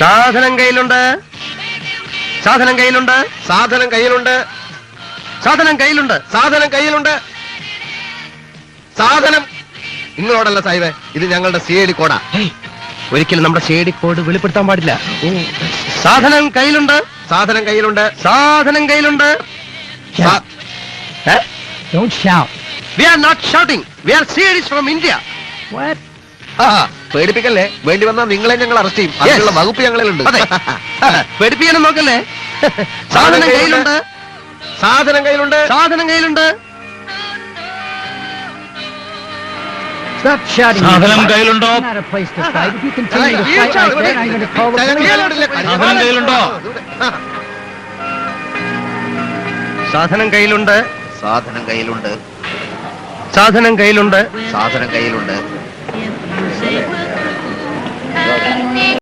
സാധനം കയ്യിലുണ്ട്. സാധനം കയ്യിലുണ്ട്. സാധനം കയ്യിലുണ്ട്. സാധനം കയ്യിലുണ്ട്. സാധനം കയ്യിലുണ്ട്. സാധനം നിങ്ങളോടല്ല സാഹിബേ, ഇത് ഞങ്ങളുടെ CID കോഡാ. ഒരിക്കലും നമ്മുടെ CID കോഡ് വെളിപ്പെടുത്താൻ പാടില്ല. സാധനം കയ്യിലുണ്ട്. സാധനം കയ്യിലുണ്ട്. സാധനം കയ്യിലുണ്ട്. Don't shout. We are not shouting. We are CID from India. What? പേടിപ്പിക്കല്ലേ, വേണ്ടി വന്നാൽ നിങ്ങളെ ഞങ്ങൾ അറസ്റ്റ് ചെയ്യും. അതിനുള്ള വകുപ്പ് ഞങ്ങളിലുണ്ട്. പേടിപ്പിക്കാനും നോക്കല്ലേ. സാധനം കയ്യിലുണ്ട്. സാധനം കയ്യിലുണ്ട്. സാധനം കയ്യിലുണ്ട്. Stop shouting. സാധനം കയ്യിലുണ്ടോ? It's not a place to fight. If you continue to fight like that, I'm going to call the police. സാധനം കയ്യിലുണ്ടോ? സാധനം കയ്യിലുണ്ട്. സാധനം കയ്യിലുണ്ട്. സാധനം കയ്യിലുണ്ട്. സാധനം കയ്യിലുണ്ട്.